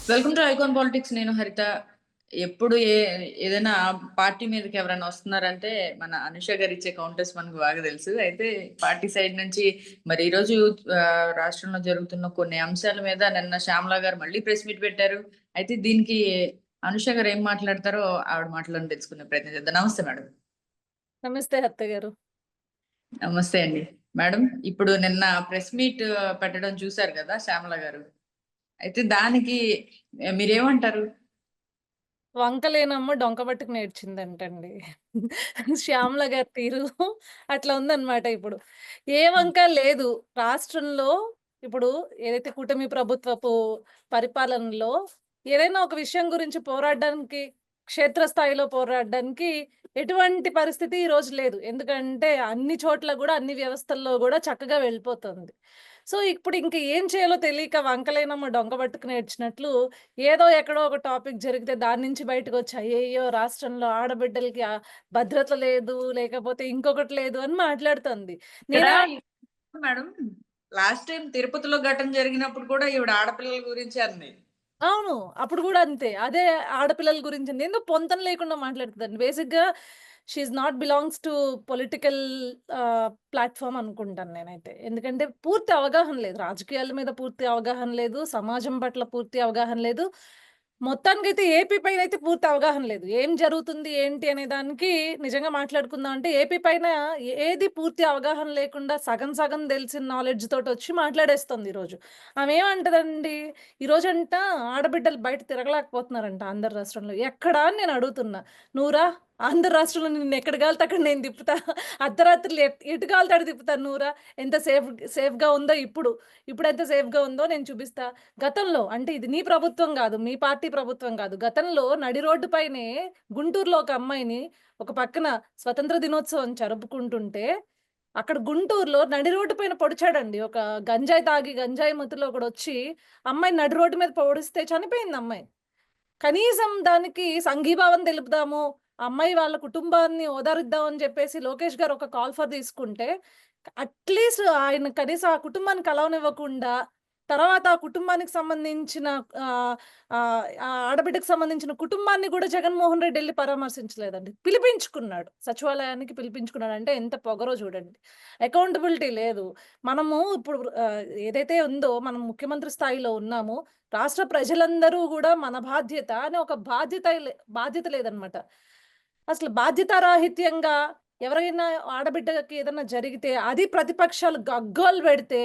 Welcome to icon politics. నేను హరిత. ఎప్పుడు ఏదైనా పార్టీ మీదకి ఎవరైనా వస్తున్నారంటే మన అనుష గారు ఇచ్చే కౌంటర్స్ మనకు బాగా తెలుసు. అయితే పార్టీ సైడ్ నుంచి మరి ఈరోజు రాష్ట్రంలో జరుగుతున్న కొన్ని అంశాల మీద నిన్న శ్యామల గారు మళ్ళీ ప్రెస్ మీట్ పెట్టారు. అయితే దీనికి అనుష గారు ఏం మాట్లాడతారో ఆవిడ మాటలను తెలుసుకునే ప్రయత్నం చేద్దాం. నమస్తే మేడం. నమస్తే అత్త గారు. నమస్తే అండి. మేడం, ఇప్పుడు నిన్న ప్రెస్ మీట్ పెట్టడం చూశారు కదా శ్యామల గారు. అయితే దానికి మీరేమంటారు? వంకలేనమ్మ డొంక పట్టుకు నేర్చిందంటండి. శ్యామల గారి తీరు అట్లా ఉందన్నమాట ఇప్పుడు. ఏ వంక లేదు. రాష్ట్రంలో ఇప్పుడు ఏదైతే కూటమి ప్రభుత్వపు పరిపాలనలో ఏదైనా ఒక విషయం గురించి పోరాడడానికి, క్షేత్రస్థాయిలో పోరాడడానికి ఎటువంటి పరిస్థితి ఈ రోజు లేదు. ఎందుకంటే అన్ని చోట్ల గూడా, అన్ని వ్యవస్థల్లో గూడా చక్కగా వెళ్ళిపోతుంది. సో, ఇప్పుడు ఇంక ఏం చేయాలో తెలియక వంకలేనమ్మ డొంక పట్టుకు నేర్చినట్లు ఏదో ఎక్కడో ఒక టాపిక్ జరిగితే దాని నుంచి బయటకొచ్చి అయ్యయ్యో! రాష్ట్రంలో ఆడబిడ్డలకి భద్రత లేదు, లేకపోతే ఇంకొకటి లేదు అని మాట్లాడుతుంది. ఇక్కడ నేనా మేడం, లాస్ట్ టైం తిరుపతిలో ఘటన జరిగినప్పుడు కూడా ఈవిడ ఆడపిల్లల గురించే అంది. అవును. అప్పుడు గూడా అంతే. అదే ఆడపిల్లల గురించింది. ఏందో పొంతన లేకుండా మాట్లాడుతదండి. బేసిక్‌గా she is not belongs to political platform అనుకుంటాను నేనైతే. ఎందుకంటే పూర్తి అవగాహన లేదు. రాజకీయాల మీద పూర్తి అవగాహన లేదు. సమాజం పట్ల పూర్తి అవగాహన లేదు. మొత్తానికైతే ఏపీ పైనైతే పూర్తి అవగాహన లేదు. ఏం జరుగుతుంది, ఏంటి అనే దానికి నిజంగా మాట్లాడుకుందాం అంటే ఏపీ పైన ఏది పూర్తి అవగాహన లేకుండా సగం సగం తెలిసిన నాలెడ్జ్ తోటొచ్చి మాట్లాడేస్తుంది ఈరోజు. ఆమేమంటదండి, ఈరోజంట ఆడబిడ్డలు బయట తిరగలేకపోతున్నారంట ఆంధ్ర రాష్ట్రంలో. ఎక్కడా అని నేను అడుగుతున్నా. "నువ్వు రా ఆంధ్ర రాష్ట్రంలో నిన్నెక్కడ కావాలితే అక్కడ నేను తిప్పుతా. అర్ధరాత్రులు ఎటు కావాలితే అటు తిప్పుతాను నువ్వు రా. ఎంత సేఫ్‌గా ఉందో ఇప్పుడు. ఇప్పుడెంత సేఫ్‌గా ఉందో నేను చూపిస్తా." గతంలో అంటే ఇది నీ ప్రభుత్వం గాదు. మీ పార్టీ ప్రభుత్వం గాదు. గతంలో నడి రోడ్డు పైనే గుంటూరులో ఒక అమ్మాయిని ఒక పక్కన స్వతంత్ర దినోత్సవం జరుపుకుంటుంటే అక్కడ గుంటూరులో నడి రోడ్డు పైన పొడిచాడండి. ఒక గంజాయి తాగి, గంజాయి మత్తులో ఒకడొచ్చి అమ్మాయిని నడి రోడ్డు మీద పొడిస్తే చనిపోయింది అమ్మాయి. కనీసం దానికి సంఘీభావం తెలుపుదాము, ఆ అమ్మాయి వాళ్ళ కుటుంబాన్ని ఓదారుద్దాం అని చెప్పేసి లోకేష్ గారు ఒక కాల్ ఫర్ తీసుకుంటే, అట్‌లీస్ట్ ఆయన కనీసం ఆ కుటుంబాన్ని కలవనివ్వకుండా, తర్వాత ఆ కుటుంబానికి సంబంధించిన ఆ ఆడబిడ్డకి సంబంధించిన కుటుంబాన్ని గూడా జగన్‌మోహన్ రెడ్డి ఎళ్లి పరామర్శించలేదండి. పిలిపించుకున్నాడు. సచివాలయానికి పిలిపించుకున్నాడు. అంటే ఎంత పొగరో చూడండి. అకౌంటబిలిటీ లేదు. మనము ఇప్పుడు ఏదైతే ఉందో మనం ముఖ్యమంత్రి స్థాయిలో ఉన్నాము. రాష్ట్ర ప్రజలందరూ గూడా మన బాధ్యత అని ఒక బాధ్యత లేదనమాట. అసలు బాధ్యతారాహిత్యంగా ఎవరైనా ఆడబిడ్డకి ఏదన్నా జరిగితే అది ప్రతిపక్షాలు గగ్గోలు పెడితే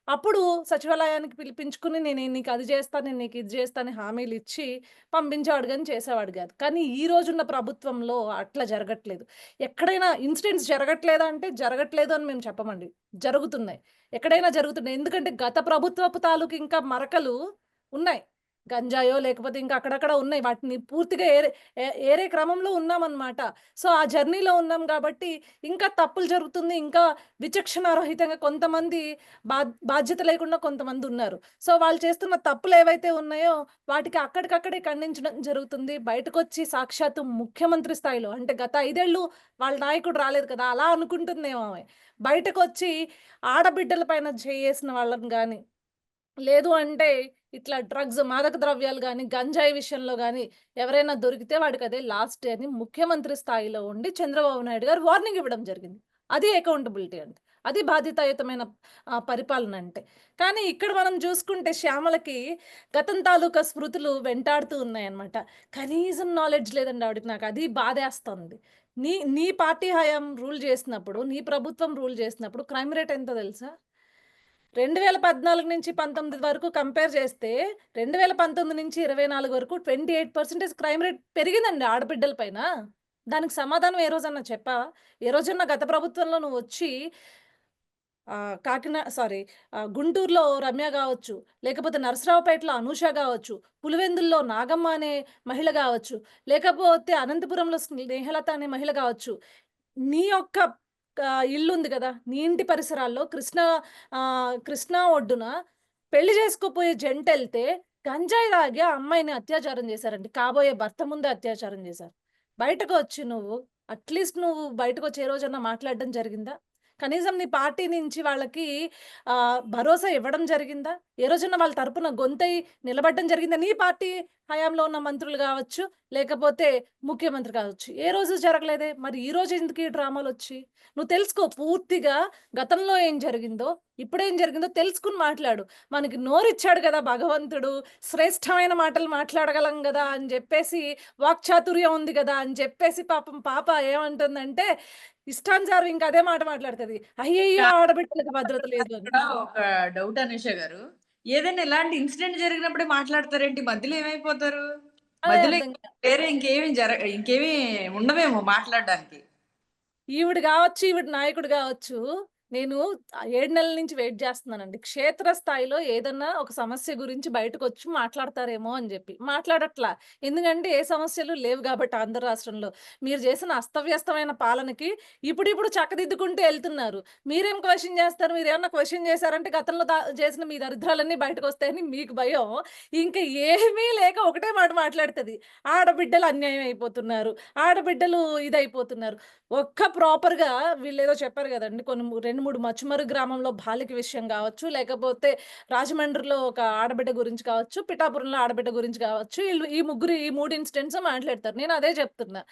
అప్పుడు సచివాలయానికి పిలిపించుకొని నేను నీకు అది చేస్తా, నేను నీకు ఇది చేస్తా అని హామీలిచ్చి పంపించేవాడు గాని చేసేవాడు గాదు. కానీ ఈ రోజున్న ప్రభుత్వంలో అట్లా జరగట్లేదు. ఎక్కడైనా ఇన్సిడెంట్స్ జరగట్లేదా అంటే జరగట్లేదు అని మేము చెప్పమండి. జరుగుతున్నాయి. ఎక్కడైనా జరుగుతున్నాయి. ఎందుకంటే గత ప్రభుత్వపు తాలూకు ఇంకా మరకలు ఉన్నాయి. గంజాయో లేకపోతే ఇంకా అక్కడక్కడ ఉన్నాయి. వాటిని పూర్తిగా ఏరే క్రమంలో ఉన్నామనమాట. సో, ఆ జర్నీలో ఉన్నాం గాబట్టి ఇంకా తప్పులు జరుగుతుంది. ఇంకా విచక్షణారహితంగా కొంతమంది బాధ్యత లేకుండా కొంతమందున్నారు. సో, వాళ్ళు చేస్తున్న తప్పులేవైతే ఉన్నాయో వాటికి అక్కడికక్కడే ఖండించడం జరుగుతుంది. బయటకొచ్చి సాక్షాత్తు ముఖ్యమంత్రి స్థాయిలో అంటే గత 5 ఏళ్ళు వాళ్ళ నాయకుడు రాలేదు కదా! అలా అనుకుంటుందేమో ఆమె. బయటకొచ్చి ఆడబిడ్డల పైన చేయేసిన వాళ్ళని గాని లేదు అంటే ఇట్లా డ్రగ్స్, మాదక ద్రవ్యాలు గాని, గంజాయి విషయంలో గాని ఎవరైనా దొరికితే వాడికదే లాస్ట్ డే అని ముఖ్యమంత్రి స్థాయిలో ఉండి చంద్రబాబు నాయుడు గారు వార్నింగ్ ఇవ్వడం జరిగింది. అది అకౌంటబిలిటీ అంటే. అది బాధ్యతాయుతమైన పరిపాలన అంటే. కానీ ఇక్కడ మనం చూసుకుంటే శ్యామలకి గతం తాలూకా స్మృతులు వెంటాడుతూ ఉన్నాయన్నమాట. కనీసం నాలెడ్జ్ లేదండి ఆవిడకి. నాకది బాధేస్తుంది. నీ నీ పార్టీ హయాం రూల్ చేసినప్పుడు, నీ ప్రభుత్వం రూల్ చేసినప్పుడు క్రైమ్ రేట్ ఎంతో తెలుసా? 2014-19 వరకు కంపేర్ చేస్తే 2019-24 వరకు 28% క్రైమ్ రేట్ పెరిగిందండి ఆడబిడ్డల పైన. దానికి సమాధానం ఏ రోజన్నా చెప్పావా? ఏ రోజన్నా గత ప్రభుత్వంలో నువ్వొచ్చి గుంటూరులో రమ్య గావచ్చు, లేకపోతే నరసరావుపేటలో అనూష గావచ్చు, పులివెందుల్లో నాగమ్మ అనే మహిళ గావచ్చు, లేకపోతే అనంతపురంలో స్నేహలత అనే మహిళ గావచ్చు. నీ యొక్క ఇల్లుంది గదా! నీ ఇంటి పరిసరాల్లో కృష్ణా ఒడ్డున పెళ్లి చేసుకోపోయే జంటెళ్తే గంజాయి తాగి ఆ అమ్మాయిని అత్యాచారం చేశారండి. కాబోయే భర్త ముందే అత్యాచారం చేశారు. బయటకొచ్చి నువ్వు అట్‌లీస్ట్ నువ్వు బయటకొచ్చి ఏ రోజన్నా మాట్లాడడం జరిగిందా? కనీసం నీ పార్టీ నుంచి వాళ్ళకి భరోసా ఇవ్వడం జరిగిందా? ఏ రోజున వాళ్ళ తరపున గొంతై నిలబడడం జరిగిందా? నీ పార్టీ హయాంలో ఉన్న మంత్రులు గావచ్చు, లేకపోతే ముఖ్యమంత్రి కావచ్చు. ఏ రోజు జరగలేదే. మరి ఈ రోజు ఎందుకు ఈ డ్రామాలొచ్చి? నువ్వు తెలుసుకో పూర్తిగా గతంలో ఏం జరిగిందో, ఇప్పుడేం జరిగిందో తెలుసుకొని మాట్లాడు. మనకి నోరిచ్చాడు గదా భగవంతుడు, శ్రేష్టమైన మాటలు మాట్లాడగలం గదా అని జెప్పేసి, వాక్చాతుర్యం ఉంది గదా అని చెప్పేసి పాపం పాప ఏమంటుందంటే, ఇష్టానుసారం ఇంక అదే మాట మాట్లాడుతది. అయ్యయ్యో! ఆడబిడ్డలకి భద్రత లేదు అని. ఇక్కడ ఒక డౌట్ అనూష గారు. ఏదైనా ఇలాంటి ఇన్సిడెంట్ జరిగినప్పుడే మాట్లాడతారేంటి? మధ్యలో ఏమైపోతారు? అదే మధ్యలో అర్థం వేరే ఇంకేమి ఉండవేమో మాట్లాడడానికి. ఈవిడ గావచ్చు, ఈవిడ నాయకుడు గావచ్చు. నేను 7 నెలల నుంచి వెయిట్ జేస్తున్నానండి. క్షేత్రస్థాయిలో ఏదన్నా ఒక సమస్య గురించి బయటకొచ్చి మాట్లాడతారేమో అని జెప్పి. మాట్లాడట్లా. ఎందుకంటే ఏ సమస్యలు లేవు గాబట్టి ఆంధ్ర రాష్ట్రంలో. మీరు జేసిన అస్తవ్యస్తమైన పాలనకి ఇప్పుడిప్పుడు చక్కదిద్దుకుంటూ ఎళ్తున్నారు. మీరేం క్వెషన్ జేస్తారు? మీరేమన్నా క్వెషన్ జేశారంటే గతంలో జేసిన మీ దరిద్రాలన్నీ బయటకొస్తాయని మీకు భయం. ఇంక ఏమీ లేక ఒకటే మాట మాట్లాడుతది. ఆడబిడ్డలు అన్యాయం అయిపోతున్నారు. ఆడబిడ్డలు ఇదయిపోతున్నారు. ప్రాపర్‌గా వీళ్ళేదో చెప్పారు గదండీ! కొన్ని 2, 3 మచ్చుమర్రు గ్రామంలో బాలిక విషయం గావచ్చు, లేకపోతే రాజమండ్రిలో ఒక ఆడబిడ్డ గురించి కావచ్చు, పిఠాపురంలో ఆడబిడ్డ గురించి గావచ్చు. ఈ ముగ్గురు ఈ 3 ఇన్సిడెంట్స్ మాట్లాడతారు. నేను అదే చెప్తున్నా.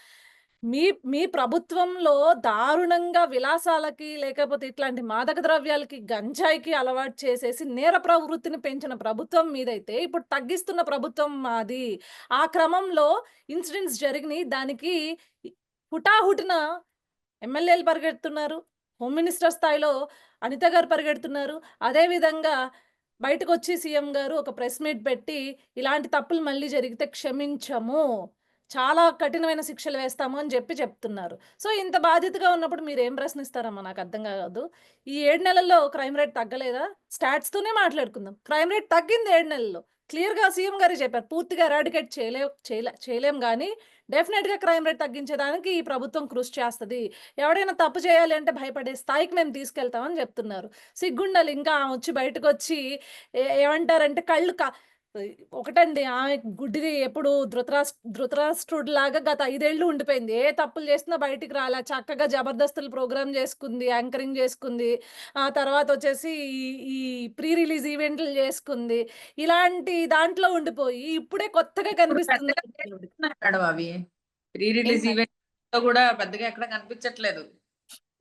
మీ మీ ప్రభుత్వంలో దారుణంగా విలాసాలకి, లేకపోతే ఇట్లాంటి మాదక ద్రవ్యాలకి, గంజాయికి అలవాటు చేసేసి నేర ప్రవృత్తిని పెంచిన ప్రభుత్వం మీదైతే, ఇప్పుడు తగ్గిస్తున్న ప్రభుత్వం మాది. ఆ క్రమంలో ఇన్సిడెంట్స్ జరిగినియి. దానికి హుటాహుటిన ఎమ్మెల్యేలు పరిగెడుతున్నారు. హోమ్ మినిస్టర్ స్థాయిలో అనిత గారు పరిగెడుతున్నారు. అదే విధంగా బయటకొచ్చి సీఎం గారు ఒక ప్రెస్ మీట్ పెట్టి, ఇలాంటి తప్పులు మళ్ళీ జరిగితే క్షమించము. చాలా కఠినమైన శిక్షలు వేస్తాము అని చెప్తున్నారు. సో, ఇంత బాధ్యతగా ఉన్నప్పుడు మీరేం ప్రశ్నిస్తారమ్మా నాకర్థం కాదు. ఈ 7 నెలల్లో క్రైమ్ రేట్ తగ్గలేదా? స్టాట్స్‌తోనే మాట్లాడుకుందాం. క్రైమ్ రేట్ తగ్గింది 7 నెలల్లో. క్లియర్‌గా సీఎం గారే చెప్పారు. పూర్తిగా ఎరాడికేట్ చేయలేం గానీ, డెఫినిట్‌గా క్రైమ్ రేట్ తగ్గించేదానికి ఈ ప్రభుత్వం కృషి చేస్తది. ఎవడైనా తప్పు చేయాలి అంటే భయపడే స్థాయికి మేము తీసుకెళ్తామని జెప్తున్నారు. సిగ్గుండాలి ఇంకా ఆమె వచ్చి బయటకొచ్చి ఏమంటారంటే కళ్ళు ఒకటండి ఆమె గుడ్డిది ఎప్పుడు ధృతరాష్ట్రుడిలాగా గత 5 ఏళ్ళు ఉండిపోయింది. ఏ తప్పులు చేసినా బయటికి రాలా. చక్కగా జబర్దస్తులు ప్రోగ్రామ్ జేసుకుంది, యాంకరింగ్ జేసుకుంది. ఆ తర్వాతొచ్చేసి ఈ ఈ ప్రీ రిలీజ్ ఈవెంట్లు జేసుకుంది. ఇలాంటి దాంట్లో ఉండిపోయి ఇప్పుడే కొత్తగా ఇప్పుడు కనిపిస్తుంది. పెద్దగా మేడం అవి. రీ రిలీజ్ ఏంటండి? ఈవెంట్‌లో గూడా పెద్దగా ఎక్కడ కనిపించట్లేదు.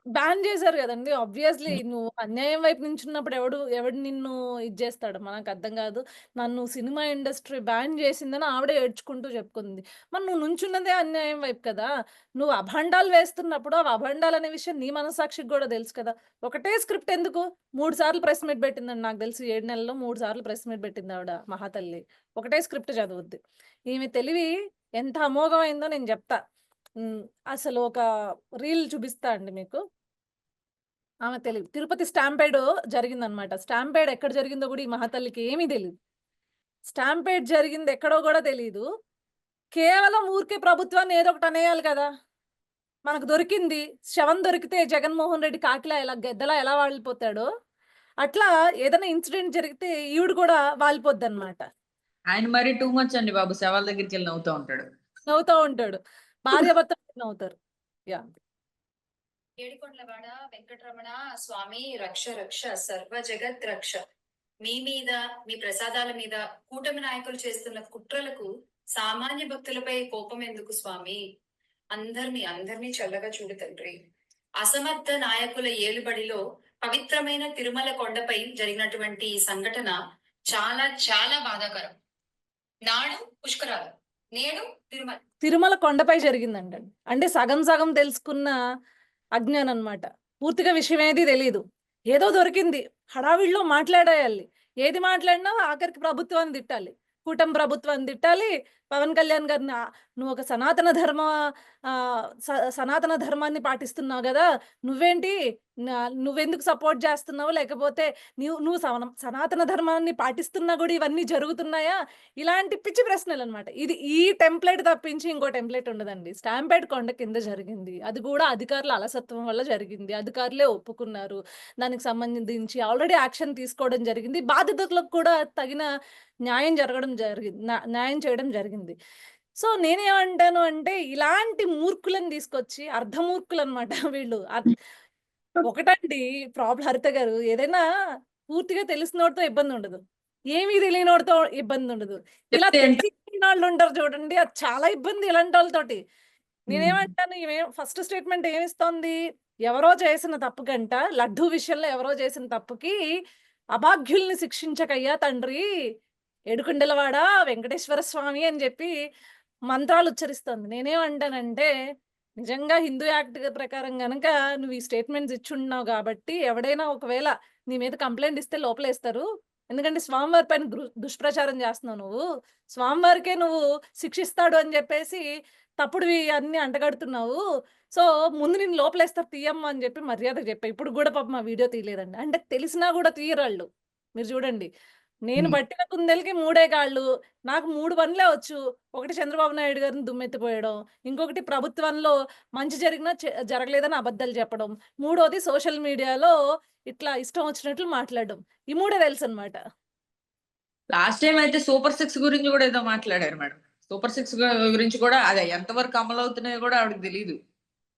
బ్యాన్ చేశారు గదండీ! ఆబ్వియస్‌లీ నువ్వు అన్యాయం వైపు నించున్నప్పుడు ఎవడు నిన్ను ఇది జేస్తాడు? మనకర్థం గాదు. నన్ను సినిమా ఇండస్ట్రీ బ్యాన్ జేసిందని ఆవిడే ఏడ్చుకుంటూ చెప్పుకుంది. మరి నువ్వు నుంచున్నదే అన్యాయం వైపు కదా! నువ్వు అభాండాలు వేస్తున్నప్పుడు అవి అభాండాలనే విషయం నీ మనస్సాక్షికి గూడా తెలుసు కదా! ఒకటే స్క్రిప్ట్ ఎందుకు? 3 సార్లు ప్రెస్ మీట్ పెట్టిందండి నాకు తెలిసి 7 నెలల్లో 3 సార్లు ప్రెస్ మీట్ పెట్టిందావిడ మహాతల్లి. ఒకటే స్క్రిప్ట్ చదువుద్ది. ఈమె తెలివి ఎంత అమోఘమైందో నేను జెప్తా. హ్మ్. అసలు ఒక రీల్ చూపిస్తా అండి మీకు. ఆమె తెలీదు. తిరుపతి స్టాంపేడ్ జరిగిందనమాట. స్టాంపేడ్ ఎక్కడ జరిగిందో గూడా ఈ మహాతల్లికి ఏమీ తెలీదు. స్టాంపేడ్ జరిగింది ఎక్కడో గూడా తెలీదు. కేవలం ఊరికే ప్రభుత్వాన్ని ఏదో ఒకటి అనేయాలి కదా! మనకు దొరికింది. శవం దొరికితే జగన్మోహన్ రెడ్డి కాకిలా గెద్దలా ఎలా వాలిపోతాడో, అట్లా ఏదైనా ఇన్సిడెంట్ జరిగితే ఈవిడ కూడా వాలిపోద్దనమాట. ఆయన మరీ టూ మచ్ అండి బాబు. శవాల దగ్గరికెళ్ళి నవ్వుతా ఉంటాడు. నవ్వుతా ఉంటాడు. భార్యాభర్తలు నవ్వుతారు. యాహ్! ఏడుకొండలవాడ వెంకటరమణ స్వామి రక్ష రక్ష సర్వ జగత్ రక్ష. మీ మీద మీ ప్రసాదాల మీద కూటమి నాయకులు చేస్తున్న కుట్రలకు సామాన్య భక్తులపై కోపం ఎందుకు స్వామి? అందరినీ చల్లగా చూడు తండ్రి. అసమర్థ నాయకుల ఏలుబడిలో పవిత్రమైన తిరుమల కొండపై జరిగినటువంటి ఈ సంఘటన చాలా చాలా బాధాకరం. నాడు పుష్కరాలు, నేడు తిరుమల. తిరుమల కొండపై జరిగిందంటండి. అంటే సగం సగం తెలుసుకున్న అజ్ఞాననమాట. పూర్తిగా విషయం ఏది తెలీదు. ఏదో దొరికింది. హడావిడిలో మాట్లాడేయాలి. ఏది మాట్లాడినా ఆఖరికి ప్రభుత్వాన్ని తిట్టాలి. కూటమి ప్రభుత్వాన్ని తిట్టాలి. పవన్ కళ్యాణ్ గారిని "నువ్వు ఒక సనాతన ధర్మ ఆహ్, స సనాతన ధర్మాన్ని పాటిస్తున్నావు గదా! నువ్వేంటి నువ్వెందుకు సపోర్ట్ జేస్తున్నావు? లేకపోతే నువ్వు సనాతన ధర్మాన్ని పాటిస్తున్నా గూడా ఇవన్నీ జరుగుతున్నాయా?" ఇలాంటి పిచ్చి ప్రశ్నలనమాట. ఈ టెంప్లేట్ తప్పించి ఇంకో టెంప్లేట్ ఉండదండి. స్టాంపేడ్ కొండ కింద జరిగింది. అది గూడా అధికారుల అలసత్వం వల్ల జరిగింది. అధికారులే ఒప్పుకున్నారు. దానికి సంబంధించి ఆల్రెడీ యాక్షన్ తీసుకోవడం జరిగింది. బాధితులకు కూడా తగిన న్యాయం జరగడం జరిగింది. న్యాయం చేయడం జరిగింది. సో, నేనేమంటాను అంటే ఇలాంటి మూర్ఖులను తీసుకొచ్చి అర్ధమూర్ఖులనమాట వీళ్ళు. ఒకటండి ప్రాబ్లం హరిత గారు, ఏదైనా పూర్తిగా తెలిసినోడితో ఇబ్బంది ఉండదు. ఏమీ తెలియనోడితో ఇబ్బంది ఉండదు. ఇలా చెప్తే తెలిసి తెలియనోళ్ళు ఉంటారు చూడండి, అది చాలా ఇబ్బంది ఇలాంటోళ్ళతోటి. నేనేమంటాను, ఈమె ఫస్ట్ స్టేట్మెంట్ ఏమిస్తోంది? ఎవరో చేసిన తప్పు కంట, లడ్డూ విషయంలో ఎవరో చేసిన తప్పుకి అభాగ్యుల్ని శిక్షించకయ్యా తండ్రి, ఏడుకొండలవాడ వెంకటేశ్వర స్వామి అని చెప్పి మంత్రాలు ఉచ్చరిస్తోంది. నేనేమంటానంటే, నిజంగా హిందూ యాక్ట్ ప్రకారం గనక నువ్వు ఈ స్టేట్మెంట్స్ ఇచ్చున్నావు కాబట్టి, ఎవడైనా ఒకవేళ నీ మీద కంప్లెయింట్ ఇస్తే లోపలేస్తారు. ఎందుకంటే స్వామివారి పైన దుష్ప్రచారం చేస్తున్నావు నువ్వు. స్వామివారికే నువ్వు శిక్షిస్తాడు అని చెప్పేసి తప్పుడువి అన్నీ అంటగడుతున్నావు. సో, ముందు నిన్ను లోపలేస్తారు తీయమ్మా అని చెప్పి మర్యాదగా చెప్పా. ఇప్పుడు గూడా పాపం ఆ వీడియో తీయలేదండి. అంటే తెలిసినా గూడా తీయరాళ్ళు. మీరు చూడండి. నేను పట్టిన కుందేలుకి 3 కాళ్ళు. నాకు 3 పనులే వచ్చు. ఒకటి చంద్రబాబు నాయుడు గారిని దుమ్మెత్తిపోయడం. ఇంకొకటి ప్రభుత్వంలో మంచి జరిగినా జరగలేదని అబద్ధాలు చెప్పడం. మూడోది సోషల్ మీడియాలో ఇట్లా ఇష్టం వచ్చినట్లు మాట్లాడడం. ఈ 3 తెలుసనమాట. లాస్ట్ టైం అయితే సూపర్ 6 గురించి కూడా ఏదో మాట్లాడారు మేడం. సూపర్ 6 గురించి కూడా అదే ఎంతవరకు అమలవుతున్నాయో కూడా ఆవిడకి తెలీదు.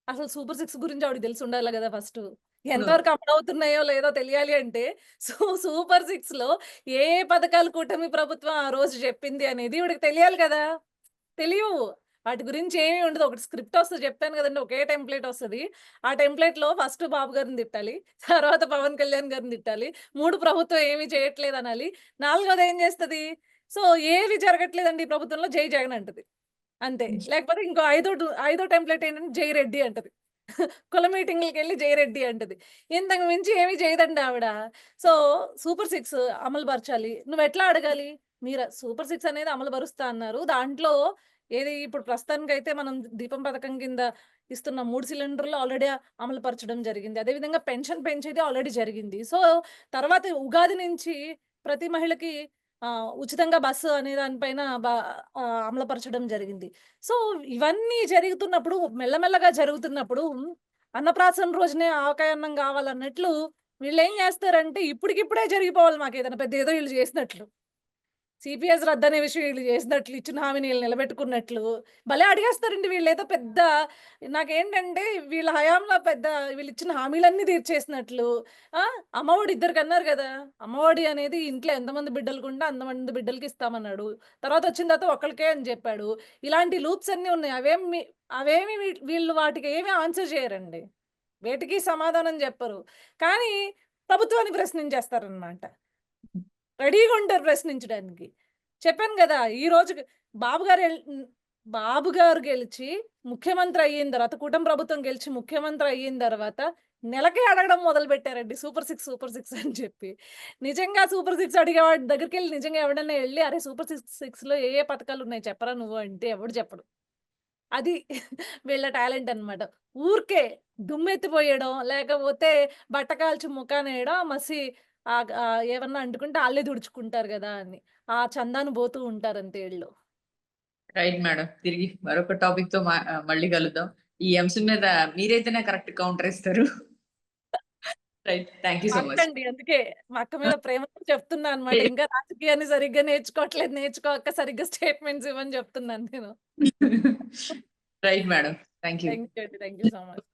అసలు సూపర్ 6 గురించి ఆవిడకి తెలిసి ఉండాలి గదా ఫస్టు. ఎంతవరకు అమలవుతున్నాయో లేదో తెలియాలి అంటే సూపర్ 6లో ఏ ఏ పథకాలు కూటమి ప్రభుత్వం ఆ రోజు చెప్పింది అనేది ఈవిడకి తెలియాలి కదా! తెలియవు. వాటి గురించి ఏమి ఉండదు. ఒకటి స్క్రిప్ట్ వస్తది, చెప్పాను గదండీ! ఒకే టెంప్లేట్ వస్తది. ఆ టెంప్లేట్‌లో ఫస్ట్ బాబు గారిని తిట్టాలి. తర్వాత పవన్ కళ్యాణ్ గారిని తిట్టాలి. 3 ప్రభుత్వం ఏమి చేయట్లేదనాలి. నాలుగోది ఏం చేస్తది? సో, ఏవి జరగట్లేదండి ఈ ప్రభుత్వంలో జై జగన్ అంటది. అంతే. లేకపోతే ఇంకో ఐదో టెంప్లేట్ ఏంటంటే జై రెడ్డి అంటది. కుల మీటింగ్‌లకెళ్ళి జై రెడ్డి అంటది. ఇంతకు మించి ఏమి చేయదండి ఆవిడ. సో, సూపర్ 6 అమలు పరచాలి. నువ్వెట్లా అడగాలి? మీరు సూపర్ 6 అనేది అమలు పరుస్తా అన్నారు. దాంట్లో ఏది ఇప్పుడు ప్రస్తుతానికైతే మనం దీపం పథకం కింద ఇస్తున్న 3 సిలిండర్లు ఆల్రెడీ అమలు పరచడం జరిగింది. అదేవిధంగా పెన్షన్ పెంచేది ఆల్రెడీ జరిగింది. సో, తర్వాత ఉగాది నుంచి ప్రతి మహిళకి ఉచితంగా బస్సు అనే దానిపైన అమలుపరచడం జరిగింది. సో, ఇవన్నీ జరుగుతున్నప్పుడు, మెల్లమెల్లగా జరుగుతున్నప్పుడు అన్నప్రాసన రోజునే ఆవకాయ అన్నం గావాలన్నట్లు వీళ్ళేం జేస్తారంటే, ఇప్పటికిప్పుడే జరిగిపోవాలి మాకేదైనా పెద్ద ఏదో ఈళ్ళు జేసినట్లు. సీపీఎస్ రద్దనే విషయం ఈళ్ళు జేసినట్లు, ఇచ్చిన హామీని ఈళ్ళు నిలబెట్టుకున్నట్లు భలే అడిగేస్తారండి వీళ్ళేదో పెద్ద. నాకేంటంటే వీళ్ళ హయాంలో పెద్ద వీళ్ళిచ్చిన హామీలన్నీ తీర్చేసినట్లు. ఆ! అమ్మఒడి ఇద్దరికన్నారు గదా! అమ్మఒడి అనేది ఇంట్లో ఎంతమంది బిడ్డలకుంటే అంతమంది బిడ్డలకి ఇస్తామన్నాడు. తర్వాతొచ్చిన తర్వాత ఒక్కళ్ళకే అని జెప్పాడు. ఇలాంటి లూప్స్ అన్నీ ఉన్నాయి. అవేమి వీళ్ళు వాటికి ఏమి ఆన్సర్ చేయరండి. వేటికి సమాధానం జెప్పరు. కానీ ప్రభుత్వాన్ని ప్రశ్నించేస్తారనమాట. రెడీగా ఉంటారు ప్రశ్నించడానికి. చెప్పాను గదా! ఈ రోజుకి బాబు గారు బాబు గారు గెలిచి ముఖ్యమంత్రి అయిన తర్వాత, కూటమి ప్రభుత్వం గెలిచి ముఖ్యమంత్రి అయిన తర్వాత నెలకే అడగడం మొదలుపెట్టారండి. సూపర్ 6, సూపర్ 6 అని చెప్పి. నిజంగా సూపర్ 6 అడిగేవాడి దగ్గరికెళ్ళి నిజంగా ఎవడన్నా ఎళ్లి, "అరే! సూపర్ 6లో ఏ ఏ పథకాలున్నాయి చెప్పరా నువ్వు" అంటే ఎవడు చెప్పడు. అది వీళ్ళ టాలెంట్ అన్నమాట. ఊరికే దుమ్మెత్తిపోయడం, లేకపోతే బట్ట కాల్చి ముఖానేయడం, ఏమన్నా అంటుకుంటే ఆళ్ళే తుడుచుకుంటారు గదా అని. ఆ చందాన బోతూ ఉంటారంతే ఈళ్ళు. Right madam. తిరిగి మరొక టాపిక్ తో మళ్ళీ కలుద్దాం. ఈ అంశం మీద మీరైతేనే కరెక్ట్ కౌంటర్ ఇస్తారు. Right. Thank you so much. అండి. అందుకే మా అక్క మీద ప్రేమతో చెప్తున్నా అన్నమాట. ఇంకా రాజకీయాన్ని సరిగ్గా నేర్చుకోవట్లేదు. నేర్చుకోక సరిగ్గా స్టేట్మెంట్స్ ఇవ్వని చెప్తున్నాను నేను. Right madam. Thank you. Thank you అండి. Thank you so much.